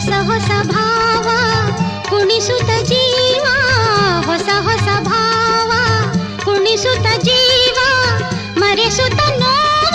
ಹೊಸ ಹೊಸ ಭಾವ ಕುಣಿಸುತ್ತ ಜೀವ, ಹೊಸ ಹೊಸ ಭಾವ ಕುಣಿಸುತ್ತ ಜೀವ, ಮರೆಸುತ್ತ ನೋವ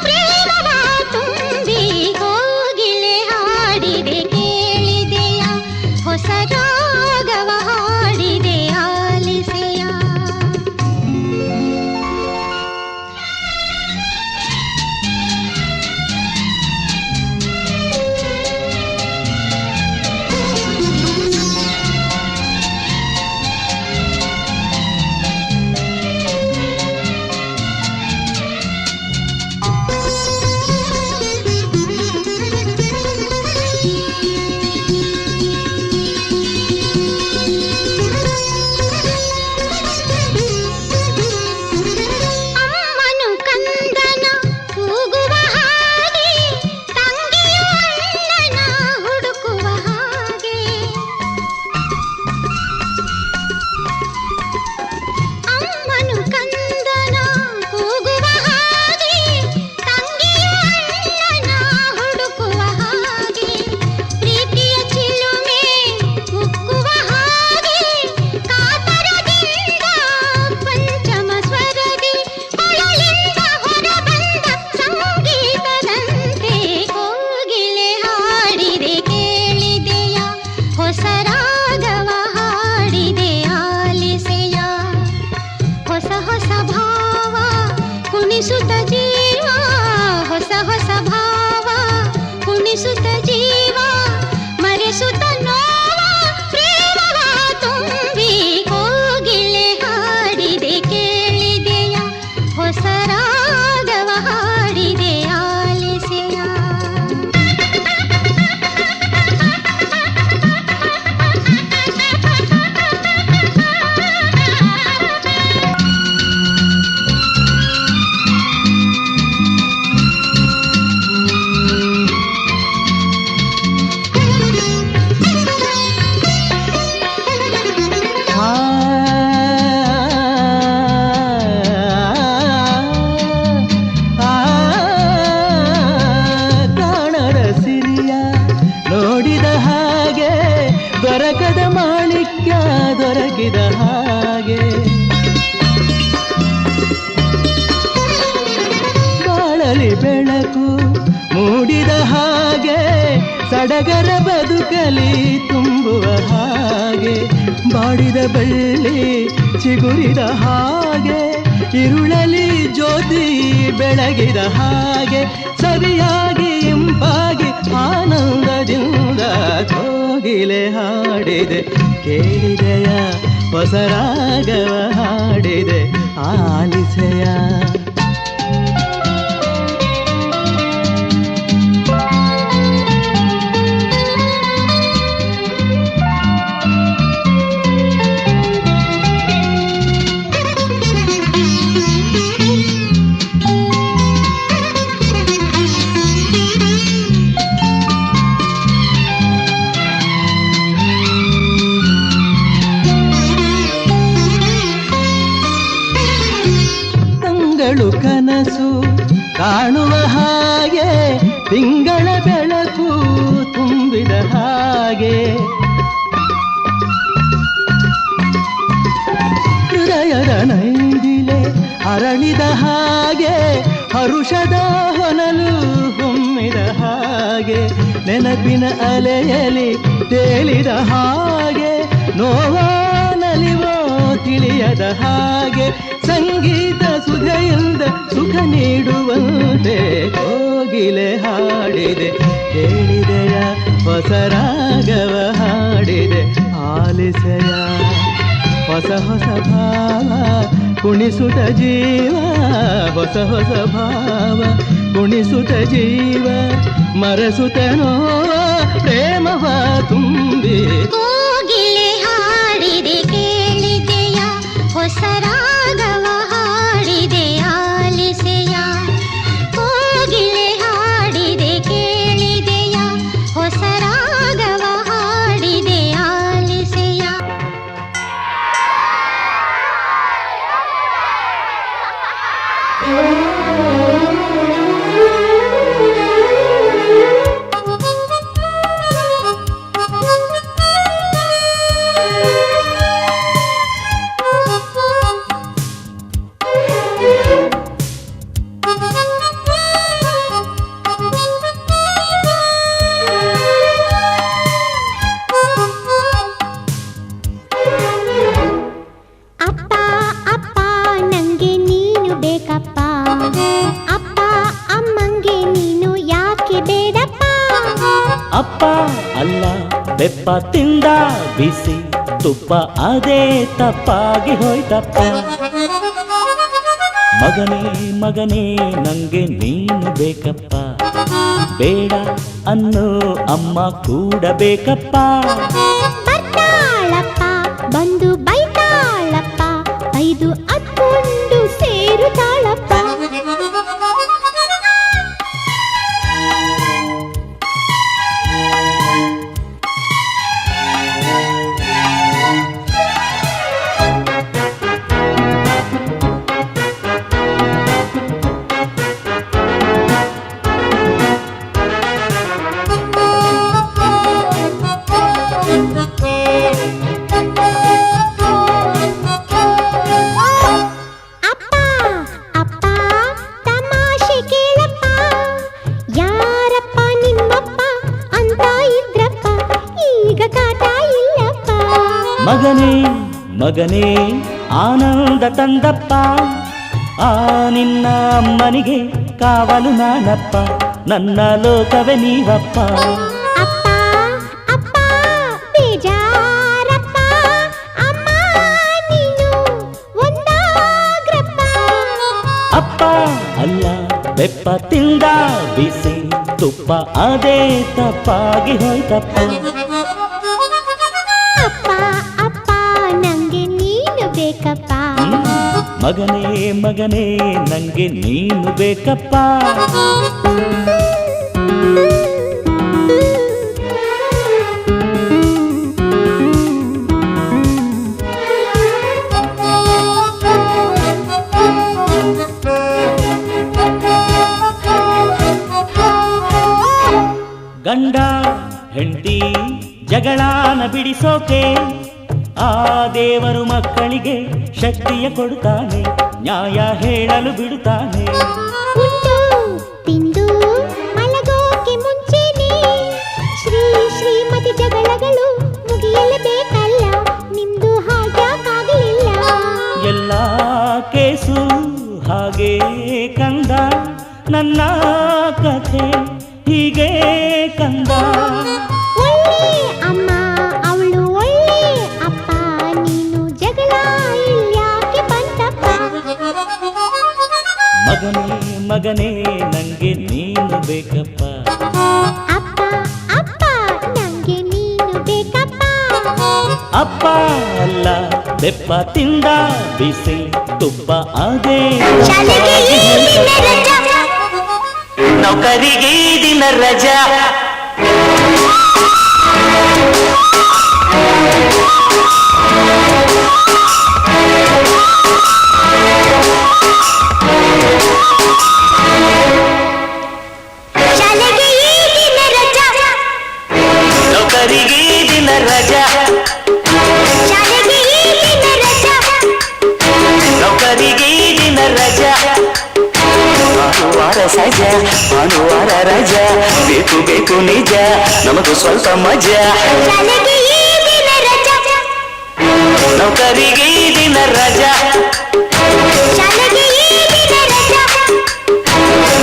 ಪ್ರೇಮವ ತುಂಬಿ ಕೋಗಿಲೆ ಹಾಡಿದೆ ಕೇಳಿದೆಯ, ಹೊಸ ರಾಗವ ಹಾಡಿದೆ ಆಲಿಸೆಯ. ಕುಣಿಸುತ್ತ ಜೀವ, ಹೊಸ ಹೊಸ ಭಾವ ಕುಣಿಸುತ್ತ ಜೀವ, ಮರೆಸುತ್ತ ನೋವ ಪ್ರೇಮವ ತುಂಬಿ ಕೋಗಿಲೆ ಹಾಡಿದೆ ಕೇಳಿದೆಯ, ಹೊಸ ರಾಗವ ಹಾಡಿದೆ ಆಲಿಸೆಯ. ದೊರಕದ ಮಾಣಿಕ್ಯ ದೊರಕಿದ ಹಾಗೆ, ಬಾಳಲಿ ಬೆಳಕು ಮೂಡಿದ ಹಾಗೆ, ಸಡಗರ ಬದುಕಲಿ ತುಂಬುವ ಹಾಗೆ, ಬಾಡಿದ ಬೆಳ್ಳಿ ಚಿಗುರಿದ ಹಾಗೆ, ಇರುಳಲಿ ಜ್ಯೋತಿ ಬೆಳಗಿದ ಹಾಗೆ, ಸರಿಯಾಗಿ ಇಂಪಾಗಿ ಆನಂದದಿಂದ ಕೋಗಿಲೆ ಹಾಡಿದೆ ಕೇಳಿದೆಯ, ಹೊಸ ರಾಗವ ಹಾಡಿದೆ ಆಲಿಸೆಯ. ಕನಸು ಕಾಣುವ ಹಾಗೆ, ತಿಂಗಳ ಬೆಳಕು ತುಂಬಿದ ಹಾಗೆ, ಹೃದಯದ ನೈದಿಲೆ ಅರಳಿದ ಹಾಗೆ, ಹರುಷದ ಹೊನಲು ಹೊಮ್ಮಿದ ಹಾಗೆ, ನೆನಪಿನ ಅಲೆಯಲಿ ತೇಲಿದ ಹಾಗೆ, ನೋವಾ ನಲಿವೋ ತಿಳಿಯದ ಹಾಗೆ, ಸಂಗೀತ ಸುಧೆಯಿಂದ ಸುಖ ನೀಡುವಂತೆ ಕೋಗಿಲೆ ಹಾಡಿದೆ ಕೇಳಿದೆಯ, ಹೊಸ ರಾಗವ ಹಾಡಿದೆ ಆಲಿಸೆಯ. ಹೊಸ ಹೊಸ ಭಾವ ಕುಣಿಸುತ್ತ ಜೀವ, ಹೊಸ ಹೊಸ ಭಾವ ಕುಣಿಸುತ್ತ ಜೀವ, ಮರೆಸುತ್ತ ನೋವ ಪ್ರೇಮವ ತುಂಬಿ ಕೋಗಿಲೆ ಹಾಡಿದೆ ಕೇಳಿದೆಯ, ಹೊಸ ರಾಗವ ಹಾಡಿದೆ ಆಲಿಸೆಯ. ಕೋಗಿಲೆ ಹಾಡಿದೆ ಕೇಳಿದೆಯ, ಹೊಸ ರಾಗವ ಹಾಡಿದೆ ಆಲಿಸೆಯ. ಅಪ್ಪ ಅಲ್ಲ ಬೆಪ್ಪ ತಿಂದ ಬಿಸಿ ತುಪ್ಪ ಅದೇ ತಪ್ಪಾಗಿ ಹೋಯ್ತಪ್ಪ. ಮಗನೇ ಮಗನೇ ನಂಗೆ ನೀನು ಬೇಕಪ್ಪ, ಬೇಡ ಅನ್ನೋ ಅಮ್ಮ ಕೂಡ ಬೇಕಪ್ಪ. ಬರ್ತಾಳಪ್ಪ ಬಂದು ಬೈತಾಳಪ್ಪ, ಐದು ಹತ್ಕೊಂಡು ಸೇರುತ್ತಾಳಪ್ಪ. ಮಗನೇ ಮಗನೇ ಆನಂದ ತಂದಪ್ಪ, ಆ ನಿನ್ನ ಅಮ್ಮನಿಗೆ ಕಾವಲು ನಾನಪ್ಪ, ನನ್ನ ಲೋಕವೇ ನೀವಪ್ಪ. ಅಪ್ಪ ಅಪ್ಪ ಬೇಜಾರಪ್ಪ, ಅಮ್ಮ ನೀನು ಒಂದಾಗ್ರಪ್ಪ. ಅಪ್ಪ ಅಲ್ಲ ಬೆಪ್ಪ ತಿಂದ ಬಿಸಿ ತುಪ್ಪ ಅದೇ ತಪ್ಪಾಗಿ ಹೋಯ್ತಪ್ಪ. ಮಗನೇ ಮಗನೇ ನಂಗೆ ನೀನು ಬೇಕಪ್ಪ. ಗಂಡ ಹೆಂಡತಿ ಜಗಳಾನ ಬಿಡಿಸೋಕೆ ಆ ದೇವರು ಮಕ್ಕಳಿಗೆ ಶಕ್ತಿಯ ಕೊಡುತ್ತಾನೆ, ನ್ಯಾಯ ಹೇಳಲು ಬಿಡುತ್ತಾನೆ. ಉಂಡು ತಿಂದು ಮಲಗೋಕೆ ಮುಂಚೆನೆ ಶ್ರೀ ಶ್ರೀಮತಿ ಜಗಳಗಳು ಮುಗಿಯಲೇಬೇಕಲ್ಲ, ನಿಮ್ದು ಹಾಗ್ಯಾಕಾಗಲಿಲ್ಲ. ಎಲ್ಲ ಕೇಸು ಹಾಗೆ ಕಂದ, ನನ್ನ ಕಥೆ ಹೀಗೆ ಕಂದ. ಒಳ್ಳೆ ಅಮ್ಮ ಅವಳು ಒಳ್ಳೆ ಅಪ್ಪ, ನೀನು ಜಗಳ ಇಲ್ಯಾಕೆ ಬಂತಪ್ಪ. ಮಗನೇ ಮಗನೇ ನಂಗೆ ನೀನು ಬೇಕಪ್ಪ. ಅಪ್ಪ ಅಪ್ಪ ನಂಗೆ ನೀನು ಬೇಕಪ್ಪ. ಅಪ್ಪ ಅಲ್ಲ ಬೆಪ್ಪ ತಿಂದ ಬಿಸಿ ತುಪ್ಪ ಅದೇ ನೌಕರಿಗೆ ದಿನ ರಜಾ. ನೌಕರಿಗೆ ದಿನ ರಜಾ, ನೌಕರಿಗೆ ದಿನ ರಜಾ. ಭಾನುವಾರ ಸಜಾ ಭಾನುವಾರ ರಜಾ, ಬೇಕು ಬೇಕು ನಿಜ ನಮಗೂ ಸ್ವಲ್ಪ ಮಜಾ. ನೌಕರಿಗೆ ದಿನ ರಜಾ,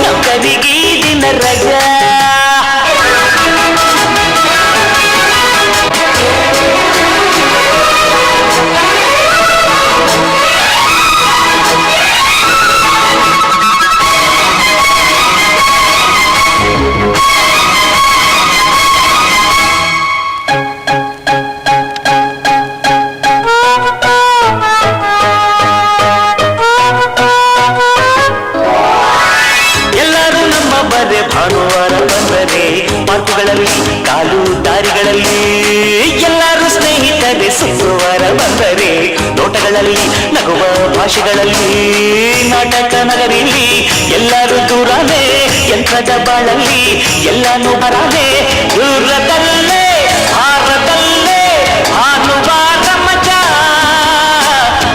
ನೌಕರಿಗೆ ದಿನ ರಜಾ. ಭಾನುವಾರ ಬಂದರೆ ಪಾರ್ಕುಗಳಲ್ಲಿ ಕಾಲು ದಾರಿಗಳಲ್ಲಿ, ಎಲ್ಲರೂ ಸ್ನೇಹಿತರೆ ಶುಕ್ರವಾರ ಬಂದರೆ ನೋಟಗಳಲ್ಲಿ ನಗುವ ಭಾಷೆಗಳಲ್ಲಿ, ನಾಟಕ ನಗರಿಲಿ ಎಲ್ಲರೂ ದೂರನೇ ಯಂತ್ರದ ಬಾಳಲ್ಲಿ ಎಲ್ಲಾನು ಬರಲೇ ದೂರದಲ್ಲೇ ಭಾರದಲ್ಲೇ ಭಾನುವಾರ ಮಜಾ,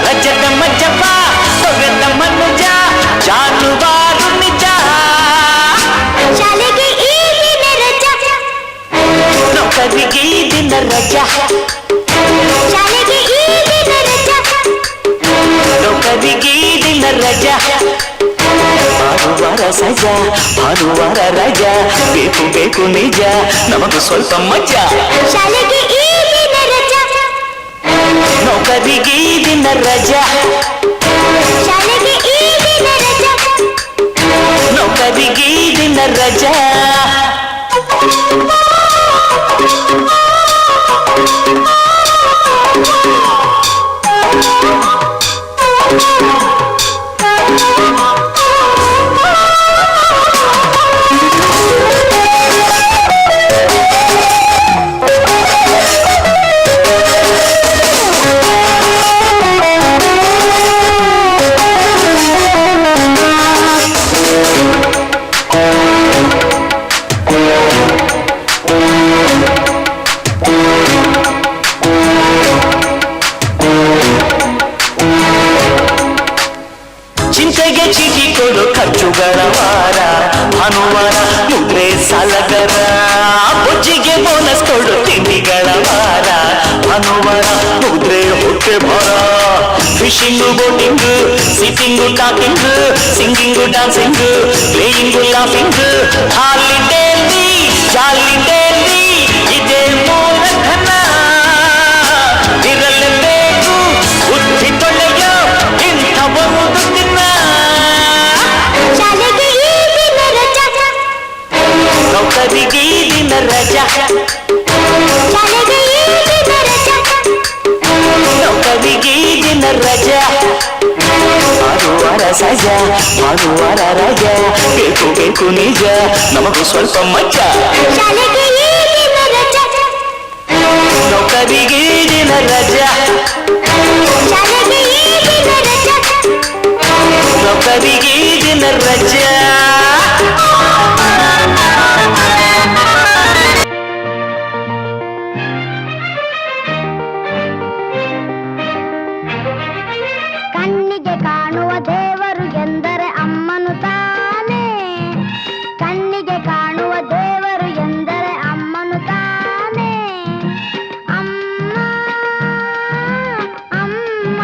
ರಜದ ಮಜ್ಜಪ್ಪ ಹೊಗದ ಮನುಜ ಜಾನುವಾರು ನಿಜ. ನೌಕರಿಗೆ ಈ ದಿನ ರಜಾ, ನೌಕರಿಗೆ ಈ ದಿನ ರಜಾ. ಭಾನುವಾರ ಸಜ ಭಾನುವಾರ ರಜ ಬೇಕು ಬೇಕು ನಿಜ ನಮಗೂ ಸ್ವಲ್ಪ ಮಜಾ ಶಾಲೆಗೆ ಈ ದಿನ ರಜಾ ನೌಕರಿಗೆ ಈ ದಿನ ರಜಾ ಶಾಲೆಗೆ ಈ ದಿನ ರಜಾ ನೌಕರಿಗೆ ಈ ದಿನ ರಜಾ ಚಿಂತೆಗೆ ಚೀಟಿ ಕೊಡು ಖರ್ಚುಗಳ ವಾರ ಭಾನುವಾರ ಮುದ್ರೆ ಸಾಲಗರ ಬೊಜ್ಜಿಗೆ ಬೋನಸ್ ಕೊಡು ತಿಂಡಿಗಳ ವಾರ ಭಾನುವಾರ ಮುದ್ರೆ ಹೊಟ್ಟೆ ಭಾರ fishing boating sitting talking singing dancing playing laughing ಹಾಲಿಡೇಲಿ ಜಾಲಿಡೇಲಿ ಇದೇ ಮೂಲಧನ ಇರಲೇಬೇಕು ಬುದ್ಧಿ ತೊಳೆಯ ಇಂಥ ಒಂದು ದಿನ ಶಾಲೆಗೆ ಈ ದಿನ ರಜಾ ನೌಕರಿಗೆ ಈ ದಿನ ರಜಾ ಶಾಲೆಗೆ ಈ ದಿನ ರಜಾ ನೌಕರಿಗೆ ಈ ದಿನ ರಜಾ ಭಾನುವಾರ ಸಜ ಭಾನುವಾರ ರಜಾ ಬೇಕು ಬೇಕು ನಿಜ ನಮಗೂ ಸ್ವಲ್ಪ ಮಜಾ ಶಾಲೆಗೆ ಈ ದಿನ ರಜಾ ನೌಕರಿಗೆ ಈ ದಿನ ರಜಾ ಶಾಲೆಗೆ ಈ ದಿನ ರಜಾ ನೌಕರಿಗೆ ಈ ದಿನ ರಜಾ ಕಣ್ಣಿಗೆ ಕಾಣುವ ದೇವರು ಎಂದರೆ ಅಮ್ಮನು ತಾನೇ ಕಣ್ಣಿಗೆ ಕಾಣುವ ದೇವರು ಎಂದರೆ ಅಮ್ಮನು ತಾನೇ ಅಮ್ಮ ಅಮ್ಮ